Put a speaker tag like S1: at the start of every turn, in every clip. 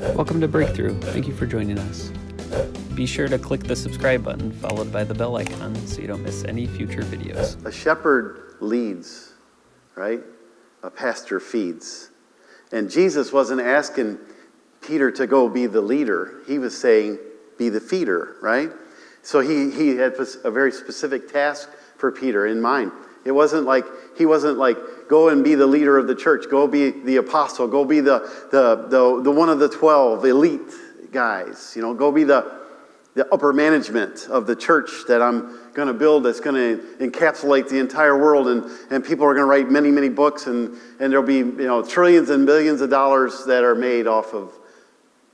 S1: Welcome to Breakthrough. Thank you for joining us. Be sure to click the subscribe button followed by the bell icon so you don't miss any future videos.
S2: A shepherd leads, right? A pastor feeds. And Jesus wasn't asking Peter to go be the leader. He was saying, be the feeder, right? So he had a very specific task for Peter in mind. He wasn't like, go and be the leader of the church. Go be the apostle. Go be the one of the 12 elite guys. You know, go be the upper management of the church that I'm going to build that's going to encapsulate the entire world, and people are going to write many, many books, and there'll be, trillions and billions of dollars that are made off of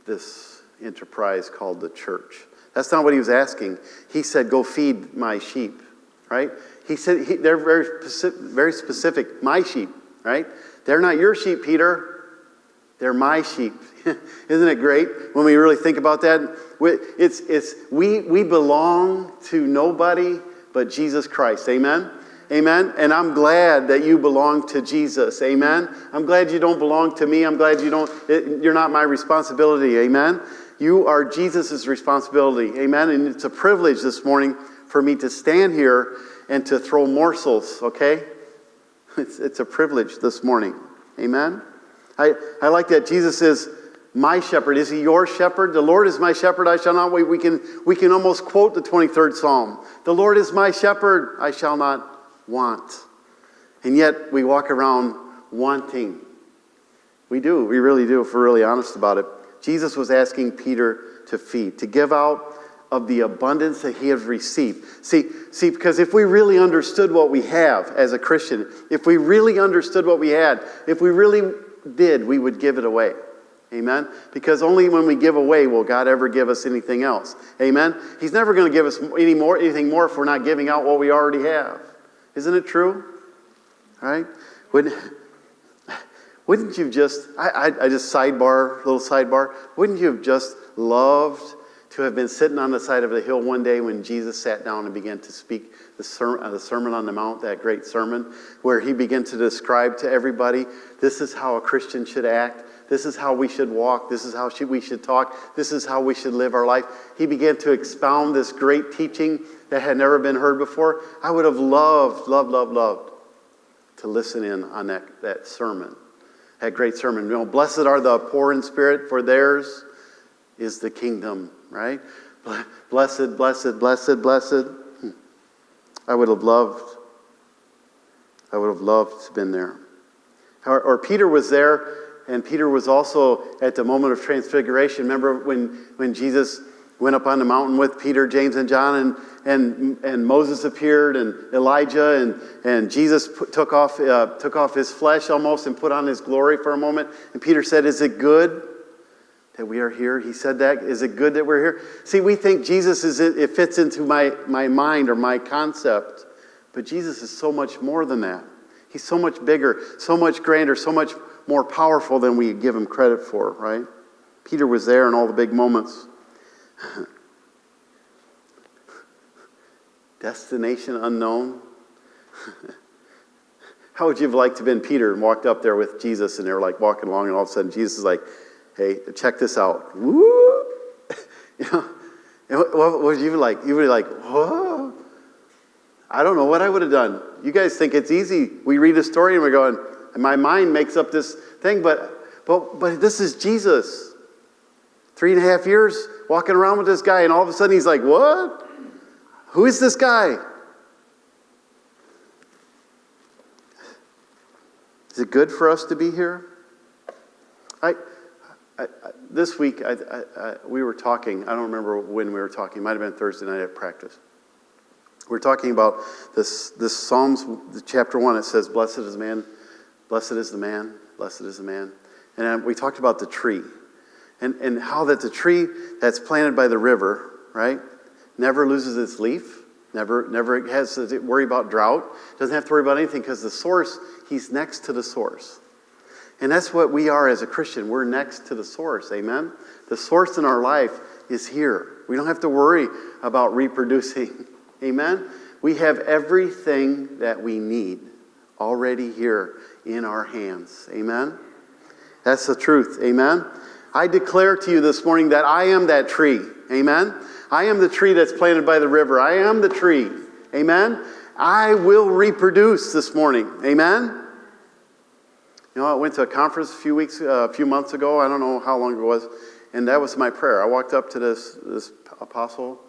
S2: this enterprise called the church. That's not what he was asking. He said, go feed my sheep, right? He said, they're very specific, my sheep, right? They're not your sheep, Peter. They're my sheep. Isn't it great when we really think about that? We belong to nobody but Jesus Christ. Amen? Amen? And I'm glad that you belong to Jesus. Amen? I'm glad you don't belong to me. I'm glad you're not my responsibility. Amen? You are Jesus' responsibility. Amen? And it's a privilege this morning for me to stand here and to throw morsels, okay? It's a privilege this morning. Amen? I like that Jesus is my shepherd. Is he your shepherd? The Lord is my shepherd, I shall not wait. We can almost quote the 23rd Psalm. The Lord is my shepherd, I shall not want. And yet we walk around wanting. We do. We really do, if we're really honest about it. Jesus was asking Peter to feed, to give out of the abundance that he has received. See, because if we really understood what we have as a Christian, if we really understood what we had, if we really did, we would give it away. Amen? Because only when we give away will God ever give us anything else. Amen? He's never going to give us anything more if we're not giving out what we already have. Isn't it true? All right? Wouldn't you just, I just little sidebar, wouldn't you have just loved to have been sitting on the side of the hill one day when Jesus sat down and began to speak the Sermon on the Mount, that great sermon, where he began to describe to everybody, this is how a Christian should act, this is how we should walk, this is how we should talk, this is how we should live our life. He began to expound this great teaching that had never been heard before. I would have loved to listen in on that sermon, that great sermon. Blessed are the poor in spirit, for theirs is the kingdom, right? Blessed, blessed, blessed, blessed. I would have loved to have been there. Or Peter was there, and Peter was also at the moment of transfiguration. Remember when Jesus went up on the mountain with Peter, James, and John, and Moses appeared, and Elijah, and Jesus took off his flesh almost and put on his glory for a moment. And Peter said, "Is it good that we are here?" He said that. Is it good that we're here? See, we think Jesus it fits into my mind or my concept, but Jesus is so much more than that. He's so much bigger, so much grander, so much more powerful than we give him credit for, right? Peter was there in all the big moments. Destination unknown. How would you have liked to have been Peter and walked up there with Jesus, and they were like walking along, and all of a sudden Jesus is like, "Hey, check this out." Woo! What would you be like? You would be like, "Whoa!" I don't know what I would have done. You guys think it's easy. We read a story and we're going, my mind makes up this thing, but this is Jesus. 3.5 years walking around with this guy, and all of a sudden he's like, "What? Who is this guy?" Is it good for us to be here? This week, we were talking, I don't remember when we were talking, it might have been Thursday night at practice. We're talking about this Psalms, chapter 1, it says, blessed is the man, blessed is the man, blessed is the man. And we talked about the tree. And how that the tree that's planted by the river, right, never loses its leaf, never has to worry about drought, doesn't have to worry about anything because the source, he's next to the source. And that's what we are as a Christian. We're next to the source, amen? The source in our life is here. We don't have to worry about reproducing, amen? We have everything that we need already here in our hands, amen? That's the truth, amen? I declare to you this morning that I am that tree. Amen? I am the tree that's planted by the river. I am the tree. Amen? I will reproduce this morning. Amen? You know, I went to a conference a few months ago. I don't know how long it was. And that was my prayer. I walked up to this apostle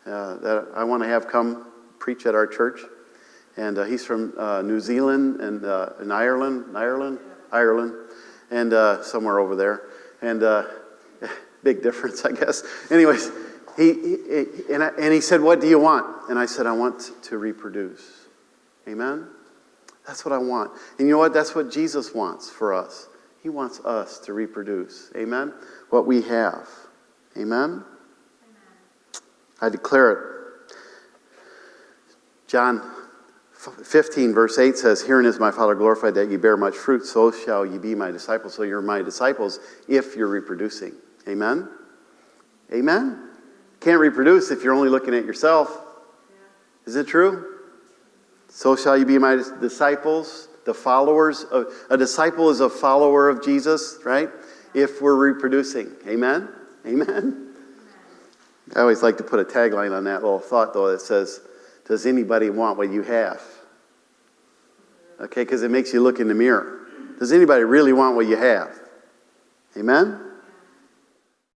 S2: that I want to have come preach at our church. And he's from New Zealand and Ireland, and somewhere over there. And big difference, I guess. Anyways, he said, "What do you want?" And I said, "I want to reproduce." Amen? That's what I want. And you know what? That's what Jesus wants for us. He wants us to reproduce. Amen? What we have. Amen? I declare it. John 15, verse 8 says, "Herein is my Father glorified, that ye bear much fruit, so shall ye be my disciples." So you're my disciples if you're reproducing. Amen? Amen? Can't reproduce if you're only looking at yourself. Is it true? So shall you be my disciples, the followers of... A disciple is a follower of Jesus, right? If we're reproducing. Amen? Amen? I always like to put a tagline on that little thought, though, that says, "Does anybody want what you have?" Okay, because it makes you look in the mirror. Does anybody really want what you have? Amen?